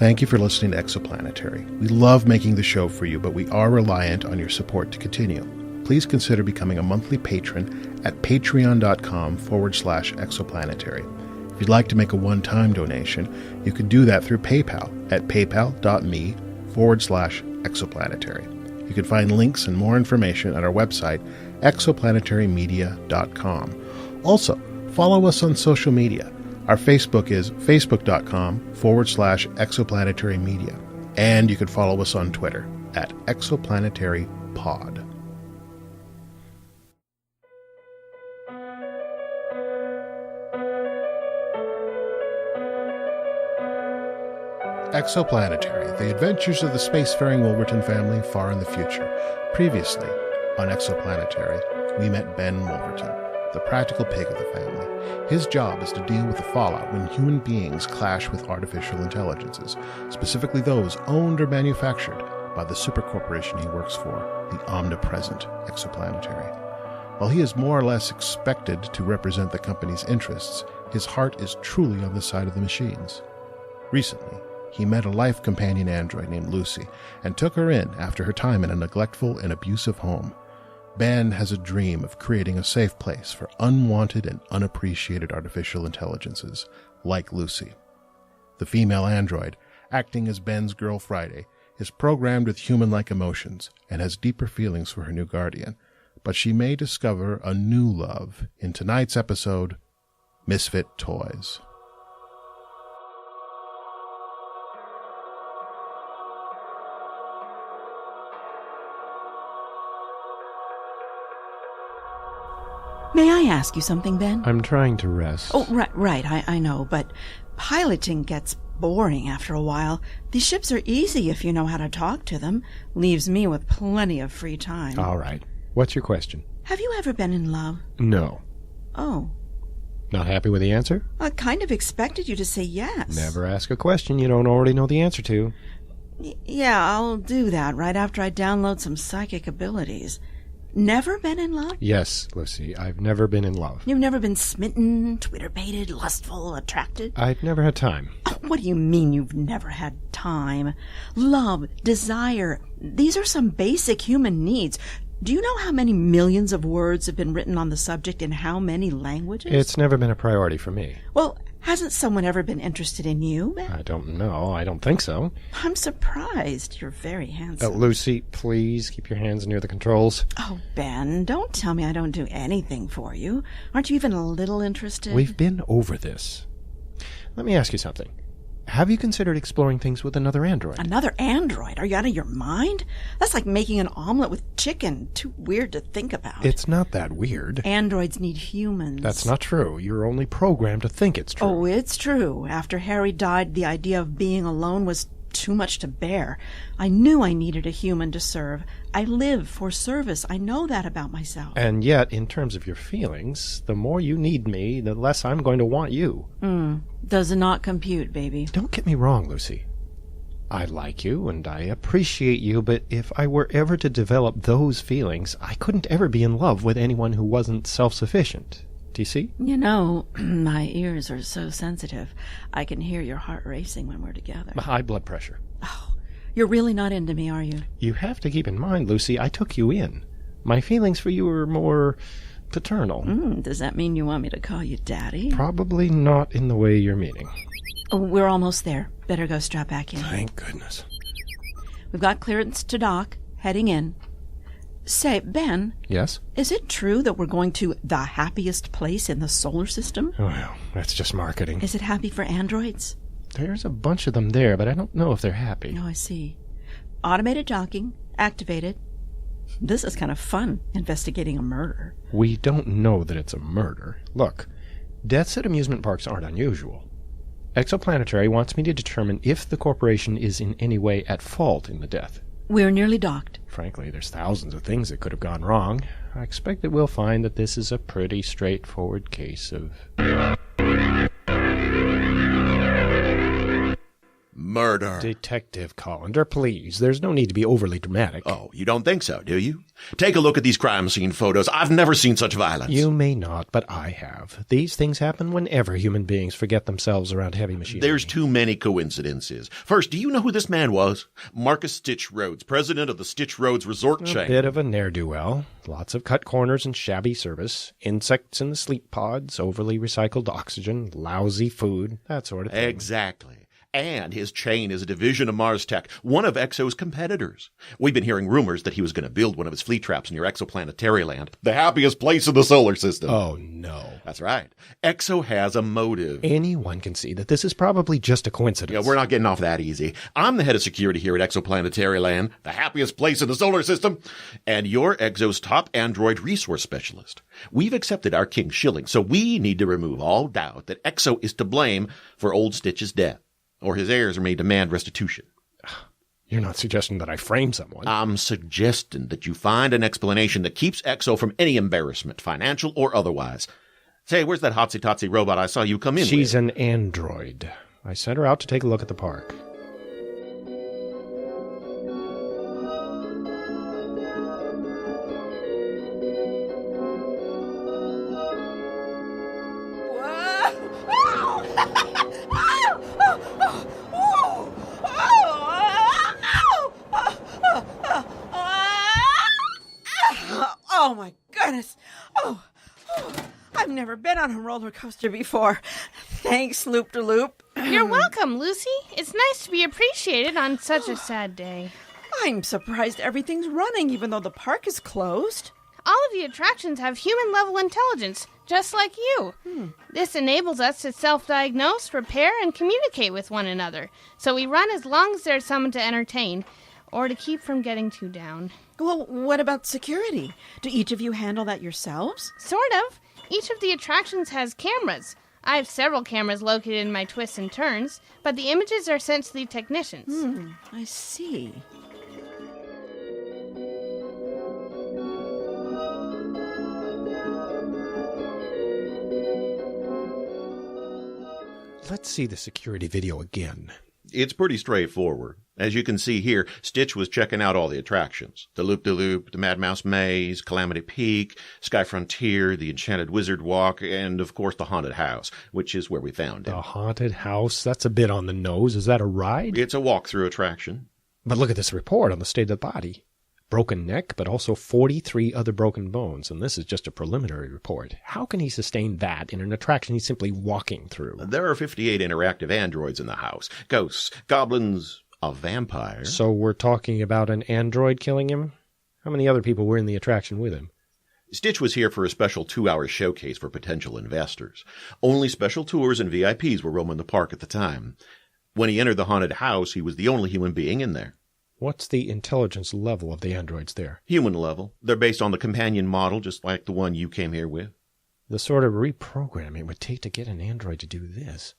Thank you for listening to Exoplanetary. We love making the show for you, but we are reliant on your support to continue. Please consider becoming a monthly patron at patreon.com/exoplanetary. If you'd like to make a one-time donation, you can do that through PayPal at paypal.me/exoplanetary. You can find links and more information at our website, exoplanetarymedia.com. Also, follow us on social media. Our Facebook is facebook.com/exoplanetarymedia. And you can follow us on Twitter at exoplanetarypod. Exoplanetary, the adventures of the spacefaring Wolverton family far in the future. Previously, on Exoplanetary, we met Ben Wolverton, the practical pig of the family. His job is to deal with the fallout when human beings clash with artificial intelligences, specifically those owned or manufactured by the supercorporation he works for, the omnipresent Exoplanetary. While he is more or less expected to represent the company's interests, his heart is truly on the side of the machines. Recently, he met a life companion android named Lucy and took her in after her time in a neglectful and abusive home. Ben has a dream of creating a safe place for unwanted and unappreciated artificial intelligences, like Lucy. The female android, acting as Ben's Girl Friday, is programmed with human-like emotions and has deeper feelings for her new guardian, but she may discover a new love in tonight's episode, Misfit Toys. May I ask you something, Ben? I'm trying to rest. Oh, right, I know, but piloting gets boring after a while. These ships are easy if you know how to talk to them. Leaves me with plenty of free time. All right. What's your question? Have you ever been in love? No. Oh. Not happy with the answer? I kind of expected you to say yes. Never ask a question you don't already know the answer to. Yeah, I'll do that right after I download some psychic abilities. Never been in love? Yes, Lucy, I've never been in love. You've never been smitten, Twitter-baited, lustful, attracted? I've never had time. Oh, what do you mean you've never had time? Love, desire, these are some basic human needs. Do you know how many millions of words have been written on the subject in how many languages? It's never been a priority for me. Well, hasn't someone ever been interested in you, Ben? I don't know. I don't think so. I'm surprised. You're very handsome. Lucy, please keep your hands near the controls. Oh, Ben, don't tell me I don't do anything for you. Aren't you even a little interested? We've been over this. Let me ask you something. Have you considered exploring things with another android? Another android? Are you out of your mind? That's like making an omelet with chicken. Too weird to think about. It's not that weird. Androids need humans. That's not true. You're only programmed to think it's true. Oh, it's true. After Harry died, the idea of being alone was too much to bear. I knew I needed a human to serve. I live for service. I know that about myself. And yet, in terms of your feelings, the more you need me, the less I'm going to want you. Does not compute, baby. Don't get me wrong, Lucy. I like you and I appreciate you, but if I were ever to develop those feelings, I couldn't ever be in love with anyone who wasn't self-sufficient. Do you see? You know, my ears are so sensitive. I can hear your heart racing when we're together. High blood pressure. Oh, you're really not into me, are you? You have to keep in mind, Lucy, I took you in. My feelings for you are more paternal. Does that mean you want me to call you Daddy? Probably not in the way you're meaning. Oh, we're almost there. Better go strap back in. Thank goodness. We've got clearance to dock, heading in. Say, Ben. Yes? Is it true that we're going to the happiest place in the solar system? Well, that's just marketing. Is it happy for androids? There's a bunch of them there, but I don't know if they're happy. Oh, I see. Automated docking, activated. This is kind of fun, investigating a murder. We don't know that it's a murder. Look, deaths at amusement parks aren't unusual. Exoplanetary wants me to determine if the corporation is in any way at fault in the death. We're nearly docked. Frankly, there's thousands of things that could have gone wrong. I expect that we'll find that this is a pretty straightforward case of... murder. Detective Kollander, please. There's no need to be overly dramatic. Oh, you don't think so, do you? Take a look at these crime scene photos. I've never seen such violence. You may not, but I have. These things happen whenever human beings forget themselves around heavy machinery. There's too many coincidences. First, do you know who this man was? Marcus Stitch Rhodes, president of the Stitch Rhodes resort chain. A bit of a ne'er-do-well. Lots of cut corners and shabby service. Insects in the sleep pods, overly recycled oxygen, lousy food, that sort of thing. Exactly. And his chain is a division of Mars Tech, one of Exo's competitors. We've been hearing rumors that he was going to build one of his fleet traps near Exoplanetaryland, the happiest place in the solar system. Oh, no. That's right. Exo has a motive. Anyone can see that this is probably just a coincidence. Yeah, we're not getting off that easy. I'm the head of security here at Exoplanetaryland, the happiest place in the solar system, and you're Exo's top android resource specialist. We've accepted our king shilling, so we need to remove all doubt that Exo is to blame for old Stitch's death. Or his heirs may demand restitution. You're not suggesting that I frame someone. I'm suggesting that you find an explanation that keeps Exo from any embarrassment, financial or otherwise. Say, where's that hotsy-totsy robot I saw you come in with? She's an android. I sent her out to take a look at the park. Oh, my goodness. Oh, I've never been on a roller coaster before. Thanks, Loop-de-Loop. You're welcome, Lucy. It's nice to be appreciated on such a sad day. I'm surprised everything's running, even though the park is closed. All of the attractions have human-level intelligence, just like you. This enables us to self-diagnose, repair, and communicate with one another. So we run as long as there's someone to entertain, or to keep from getting too down. Well, what about security? Do each of you handle that yourselves? Sort of. Each of the attractions has cameras. I have several cameras located in my twists and turns, but the images are sent to the technicians. I see. Let's see the security video again. It's pretty straightforward. As you can see here, Stitch was checking out all the attractions. The Loop-de-Loop, the Mad Mouse Maze, Calamity Peak, Sky Frontier, the Enchanted Wizard Walk, and of course the Haunted House, which is where we found him. The Haunted House? That's a bit on the nose. Is that a ride? It's a walk-through attraction. But look at this report on the state of the body. Broken neck, but also 43 other broken bones, and this is just a preliminary report. How can he sustain that in an attraction he's simply walking through? There are 58 interactive androids in the house. Ghosts, goblins, a vampire. So we're talking about an android killing him? How many other people were in the attraction with him? Stitch was here for a special 2-hour showcase for potential investors. Only special tours and VIPs were roaming the park at the time. When he entered the haunted house, he was the only human being in there. What's the intelligence level of the androids there? Human level. They're based on the companion model, just like the one you came here with. The sort of reprogramming it would take to get an android to do this.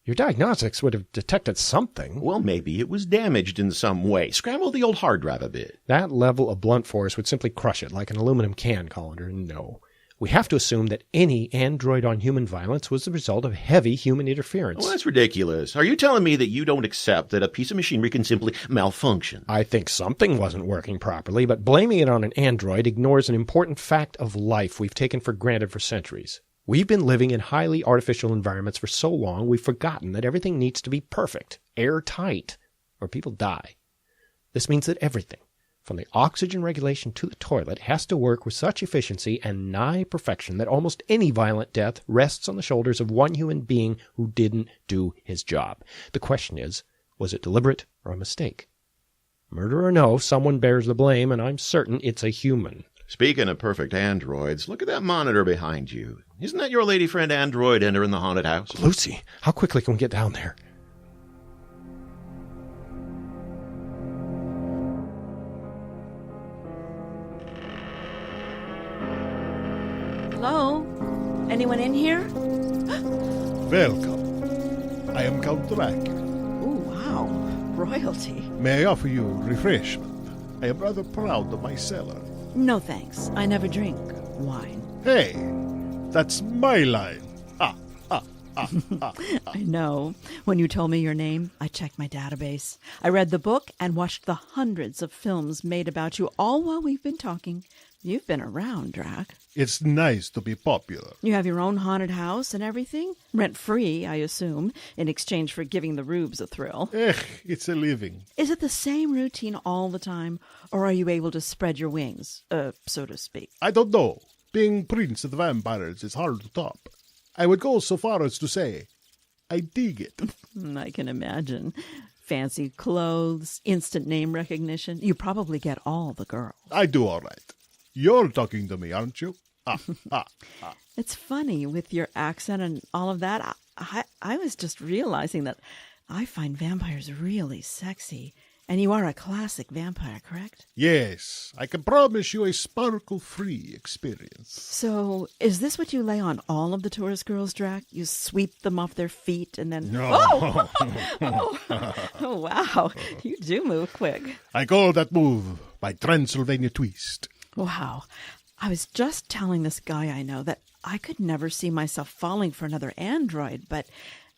Your diagnostics would have detected something. Well, maybe it was damaged in some way. Scramble the old hard drive a bit. That level of blunt force would simply crush it like an aluminum can, Kollander. No. We have to assume that any android-on-human violence was the result of heavy human interference. Well, that's ridiculous. Are you telling me that you don't accept that a piece of machinery can simply malfunction? I think something wasn't working properly, but blaming it on an android ignores an important fact of life we've taken for granted for centuries. We've been living in highly artificial environments for so long we've forgotten that everything needs to be perfect, airtight, or people die. This means that everything, from the oxygen regulation to the toilet, has to work with such efficiency and nigh perfection that almost any violent death rests on the shoulders of one human being who didn't do his job. The question is, was it deliberate or a mistake? Murder or no, someone bears the blame, and I'm certain it's a human. Speaking of perfect androids, look at that monitor behind you. Isn't that your lady friend android entering the haunted house? Lucy, how quickly can we get down there? Hello? Anyone in here? Welcome. I am Count Dracula. Oh, wow. Royalty. May I offer you refreshment? I am rather proud of my cellar. No thanks. I never drink wine. Hey, that's my line. I know. When you told me your name, I checked my database. I read the book and watched the hundreds of films made about you, all while we've been talking. You've been around, Drac. It's nice to be popular. You have your own haunted house and everything? Rent-free, I assume, in exchange for giving the rubes a thrill. It's a living. Is it the same routine all the time, or are you able to spread your wings, so to speak? I don't know. Being Prince of the Vampires is hard to top. I would go so far as to say, I dig it. I can imagine. Fancy clothes, instant name recognition. You probably get all the girls. I do all right. You're talking to me, aren't you? It's funny with your accent and all of that. I was just realizing that I find vampires really sexy. And you are a classic vampire, correct? Yes, I can promise you a sparkle-free experience. So, is this what you lay on all of the tourist girls, Drac? You sweep them off their feet and then... No. Oh, wow. You do move quick. I call that move my Transylvania twist. Wow. I was just telling this guy I know that I could never see myself falling for another android, but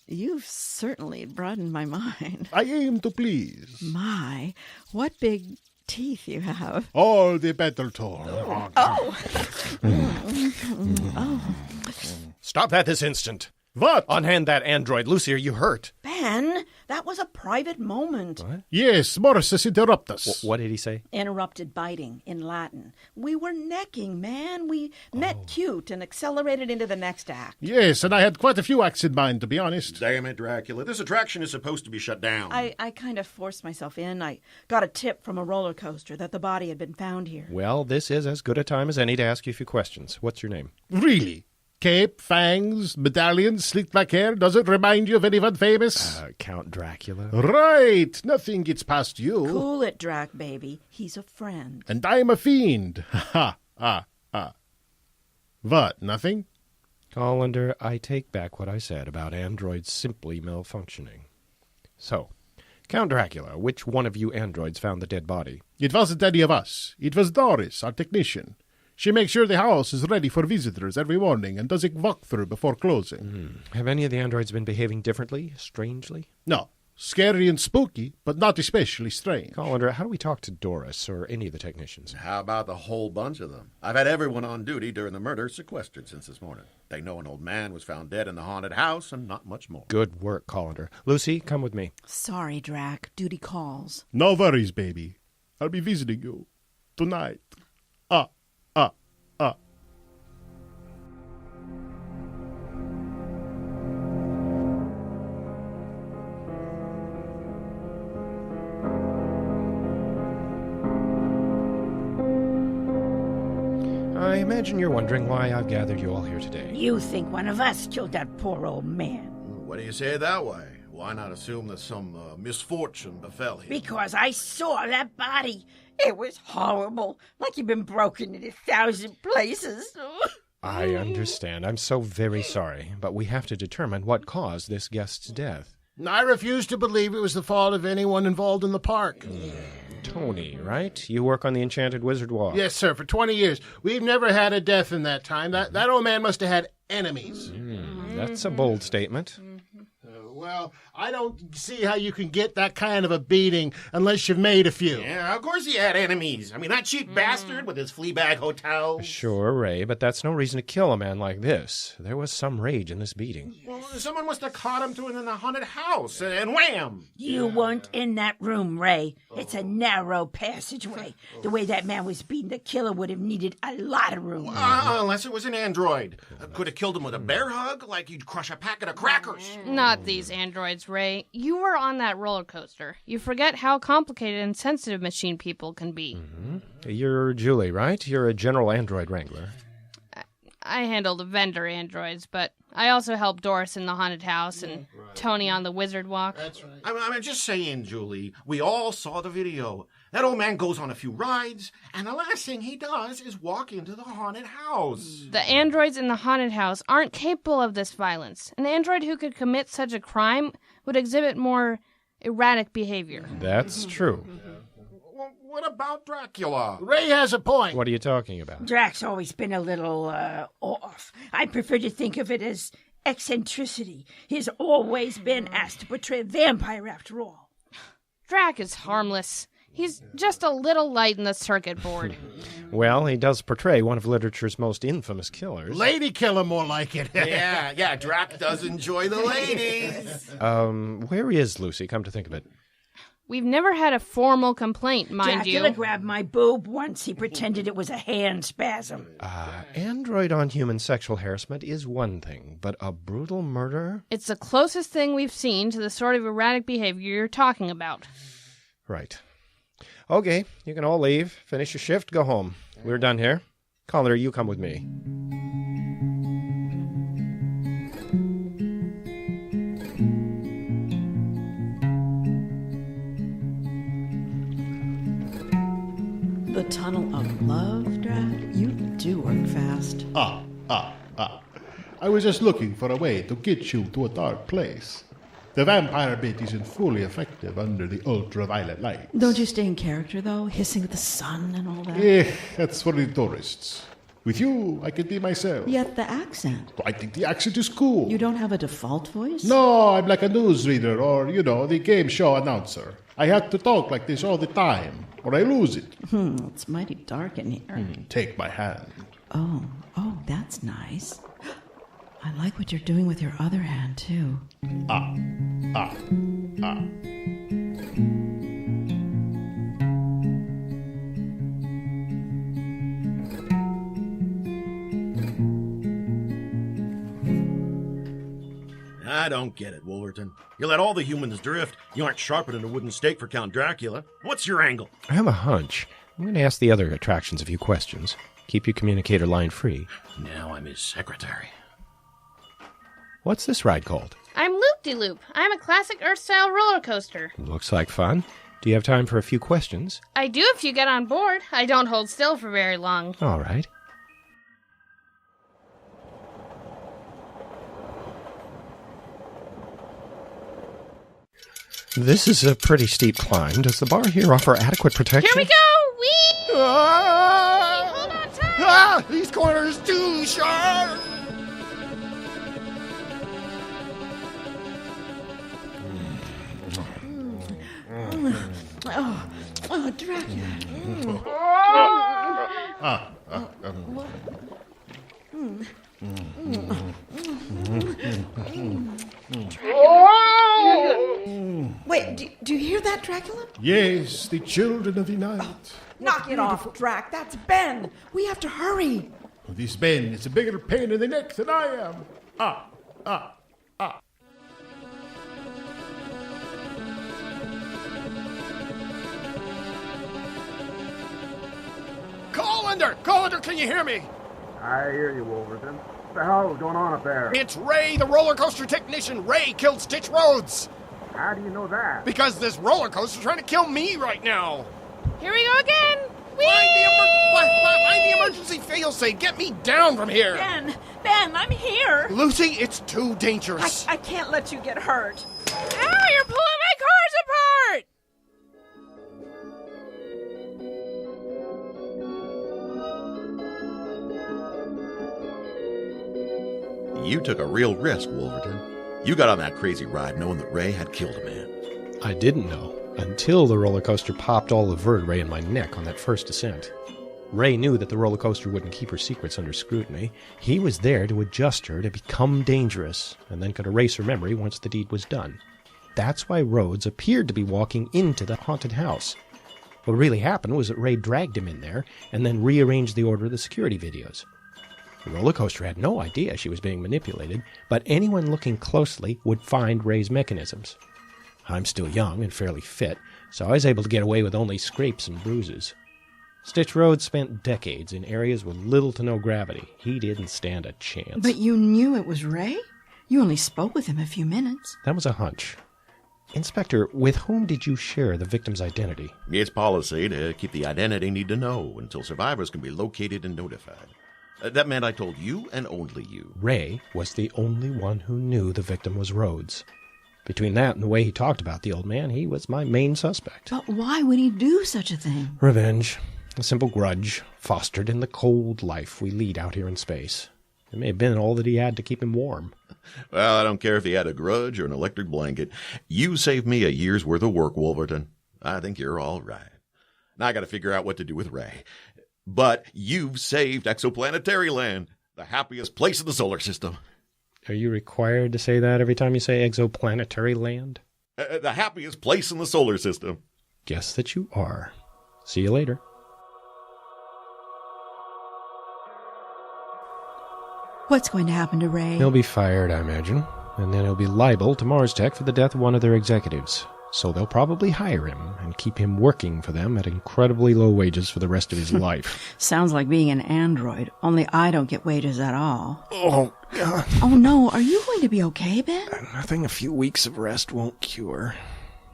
you've certainly broadened my mind. I aim to please. My, what big teeth you have. All the better, Thor. Stop that this instant. What? Unhand that android. Lucy, are you hurt? Ben, that was a private moment. What? Yes, Morris interruptus. What did he say? Interrupted biting in Latin. We were necking, man. We met cute and accelerated into the next act. Yes, and I had quite a few acts in mind, to be honest. Damn it, Dracula. This attraction is supposed to be shut down. I kind of forced myself in. I got a tip from a roller coaster that the body had been found here. Well, this is as good a time as any to ask you a few questions. What's your name? Really? Cape, fangs, medallions, sleek black hair. Does it remind you of anyone famous? Count Dracula. Right. Nothing gets past you. Cool it, Drac, baby. He's a friend. And I'm a fiend. Ha, ha. What, nothing? Kollander, I take back what I said about androids simply malfunctioning. So, Count Dracula, which one of you androids found the dead body? It wasn't any of us. It was Doris, our technician. She makes sure the house is ready for visitors every morning and does a walkthrough before closing. Have any of the androids been behaving differently, strangely? No. Scary and spooky, but not especially strange. Kollander, how do we talk to Doris or any of the technicians? How about the whole bunch of them? I've had everyone on duty during the murder sequestered since this morning. They know an old man was found dead in the haunted house and not much more. Good work, Kollander. Lucy, come with me. Sorry, Drac. Duty calls. No worries, baby. I'll be visiting you tonight. I imagine you're wondering why I've gathered you all here today. You think one of us killed that poor old man. What do you say it that way? Why not assume that some misfortune befell him? Because I saw that body. It was horrible. Like he'd been broken in 1,000 places. I understand. I'm so very sorry. But we have to determine what caused this guest's death. I refuse to believe it was the fault of anyone involved in the park. Tony, right? You work on the Enchanted Wizard Walk. Yes, sir, for 20 years. We've never had a death in that time. That old man must have had enemies. That's a bold statement. Well, I don't see how you can get that kind of a beating unless you've made a few. Yeah, of course he had enemies. I mean, that cheap bastard with his Fleabag hotel. Sure, Ray, but that's no reason to kill a man like this. There was some rage in this beating. Well, someone must have caught him doing it in the haunted house, and wham! You weren't in that room, Ray. It's a narrow passageway. The way that man was beaten, the killer would have needed a lot of room. Unless it was an android. Could have killed him with a bear hug, like you'd crush a packet of crackers. Not these androids, Ray. You were on that roller coaster. You forget how complicated and sensitive machine people can be. You're Julie, right? You're a general android wrangler. I handle the vendor androids, but I also help Doris in the haunted house and Tony on the wizard walk. That's right. I'm just saying, Julie, we all saw the video. That old man goes on a few rides, and the last thing he does is walk into the haunted house. The androids in the haunted house aren't capable of this violence. An android who could commit such a crime would exhibit more erratic behavior. That's true. Well, what about Dracula? Ray has a point. What are you talking about? Drac's always been a little, off. I prefer to think of it as eccentricity. He's always been asked to portray a vampire after all. Drac is harmless. He's just a little light in the circuit board. Well, he does portray one of literature's most infamous killers. Lady killer, more like it. Yeah, Drac does enjoy the ladies. Where is Lucy, come to think of it? We've never had a formal complaint, mind Dracula you. grabbed my boob once. He pretended it was a hand spasm. Android on human sexual harassment is one thing, but a brutal murder? It's the closest thing we've seen to the sort of erratic behavior you're talking about. Right. Okay, you can all leave, finish your shift, go home. We're done here. Kollander, you come with me. The tunnel of love, Drac? You do work fast. I was just looking for a way to get you to a dark place. The vampire bit isn't fully effective under the ultraviolet light. Don't you stay in character, though? Hissing at the sun and all that? That's for the tourists. With you, I can be myself. Yet the accent. I think the accent is cool. You don't have a default voice? No, I'm like a newsreader or, the game show announcer. I have to talk like this all the time, or I lose it. It's mighty dark in here. Take my hand. Oh, that's nice. I like what you're doing with your other hand, too. I don't get it, Wolverton. You let all the humans drift. You aren't sharper than a wooden stake for Count Dracula. What's your angle? I have a hunch. I'm going to ask the other attractions a few questions. Keep your communicator line free. Now I'm his secretary. What's this ride called? I'm Loop-de-Loop. I'm a classic Earth-style roller coaster. Looks like fun. Do you have time for a few questions? I do if you get on board. I don't hold still for very long. All right. This is a pretty steep climb. Does the bar here offer adequate protection? Here we go! Whee! Ah! Hold on tight! These corners too sharp! Oh, Dracula. Wait, do you hear that, Dracula? Yes, the children of the night. Knock it off, Drac. That's Ben. We have to hurry. This Ben is a bigger pain in the neck than I am. Kollander, can you hear me? I hear you, Wolverton. What the hell is going on up there? It's Ray, the roller coaster technician. Ray killed Stitch Rhodes. How do you know that? Because this roller coaster's trying to kill me right now. Here we go again! Whee! Find the emergency failsafe. Get me down from here. Ben, I'm here. Lucy, it's too dangerous. I can't let you get hurt. Ow, you're pulling my cars apart! You took a real risk, Wolverton. You got on that crazy ride knowing that Ray had killed a man. I didn't know until the roller coaster popped all the vertebrae in my neck on that first descent. Ray knew that the roller coaster wouldn't keep her secrets under scrutiny. He was there to adjust her to become dangerous, and then could erase her memory once the deed was done. That's why Rhodes appeared to be walking into the haunted house. What really happened was that Ray dragged him in there and then rearranged the order of the security videos. The roller coaster had no idea she was being manipulated, but anyone looking closely would find Ray's mechanisms. I'm still young and fairly fit, so I was able to get away with only scrapes and bruises. Stitch Rhodes spent decades in areas with little to no gravity. He didn't stand a chance. But you knew it was Ray? You only spoke with him a few minutes. That was a hunch. Inspector, with whom did you share the victim's identity? It's policy to keep the identity need to know until survivors can be located and notified. That meant I told you and only you. Ray was the only one who knew the victim was Rhodes. Between that and the way he talked about the old man, he was my main suspect. But why would he do such a thing? Revenge. A simple grudge, fostered in the cold life we lead out here in space. It may have been all that he had to keep him warm. Well, I don't care if he had a grudge or an electric blanket. You saved me a year's worth of work, Wolverton. I think you're all right. Now I got to figure out what to do with Ray. But you've saved Exoplanetaryland, the happiest place in the solar system. Are you required to say that every time you say Exoplanetaryland? The happiest place in the solar system. Guess that you are. See you later. What's going to happen to Ray? He'll be fired, I imagine. And then he'll be liable to Mars Tech for the death of one of their executives. So they'll probably hire him and keep him working for them at incredibly low wages for the rest of his life. Sounds like being an android, only I don't get wages at all. Oh, God. Oh, no. Are you going to be okay, Ben? Nothing a few weeks of rest won't cure.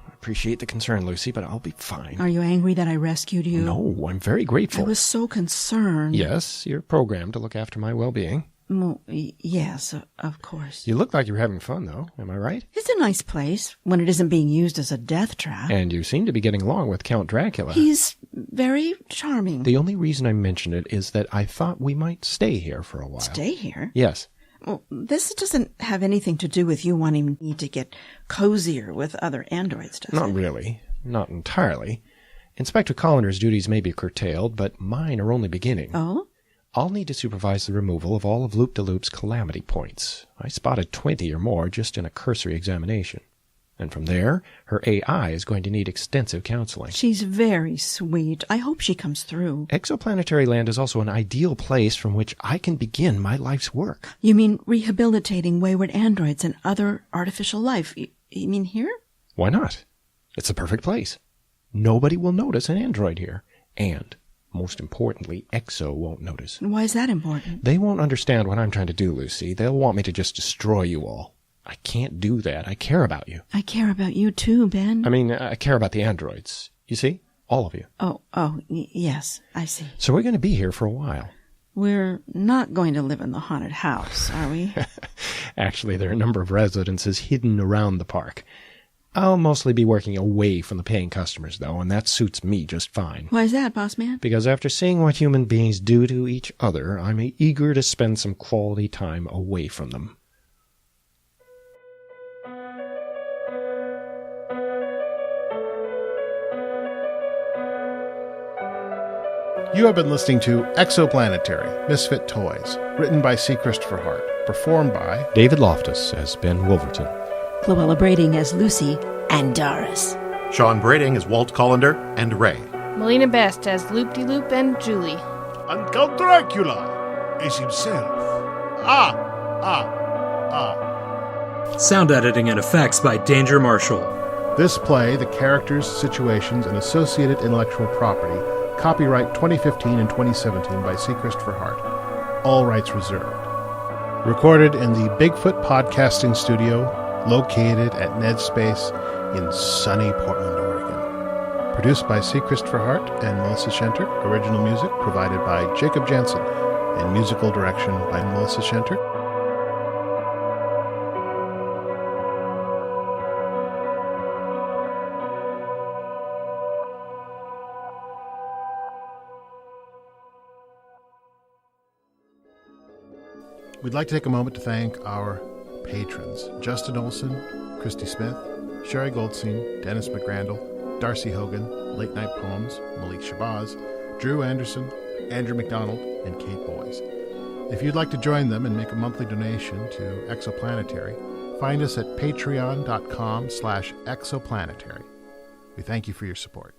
I appreciate the concern, Lucy, but I'll be fine. Are you angry that I rescued you? No, I'm very grateful. I was so concerned. Yes, you're programmed to look after my well-being. Well, yes, of course. You look like you're having fun, though. Am I right? It's a nice place when it isn't being used as a death trap. And you seem to be getting along with Count Dracula. He's very charming. The only reason I mention it is that I thought we might stay here for a while. Stay here? Yes. Well, this doesn't have anything to do with you wanting me to get cozier with other androids, does it? Not really. Not entirely. Inspector Kollander's duties may be curtailed, but mine are only beginning. Oh? I'll need to supervise the removal of all of Loop-de-Loop's calamity points. I spotted 20 or more just in a cursory examination. And from there, her AI is going to need extensive counseling. She's very sweet. I hope she comes through. Exoplanetaryland is also an ideal place from which I can begin my life's work. You mean rehabilitating wayward androids and other artificial life? You mean here? Why not? It's the perfect place. Nobody will notice an android here. And most importantly, Exo won't notice. Why is that important? They won't understand what I'm trying to do, Lucy. They'll want me to just destroy you all. I can't do that. I care about you. I care about you too, Ben. I mean, I care about the androids. You see? All of you. Yes, I see. So we're going to be here for a while. We're not going to live in the haunted house, are we? Actually, there are a number of residences hidden around the park. I'll mostly be working away from the paying customers, though, and that suits me just fine. Why is that, boss man? Because after seeing what human beings do to each other, I'm eager to spend some quality time away from them. You have been listening to Exoplanetary, Misfit Toys, written by C. Christopher Hart, performed by David Loftus as Ben Wolverton, Khloella Brateng as Lucy and Doris, Shawn Brateng as Walt, Kollander, and Ray. Melina Best as Loop-de-Loop and Julie. And Count Dracula is himself. Sound editing and effects by Danger Marshall. This play, the characters, situations, and associated intellectual property, copyright 2015 and 2017 by C. Christopher Hart. All rights reserved. Recorded in the Bigfoot Podcasting Studio, located at Ned Space in sunny Portland, Oregon. Produced by C. Christopher Hart and Melissa Schenter. Original music provided by Jacob Jansen. And musical direction by Melissa Schenter. We'd like to take a moment to thank our patrons: Justin Olson, Christy Smith, Sherry Goldstein, Dennis McRandall, Darcy Hogan, Late Night Poems, Malik Shabazz, Drew Anderson, Andrew McDonald, and Kate Boys. If you'd like to join them and make a monthly donation to Exoplanetary, find us at patreon.com/exoplanetary. We thank you for your support.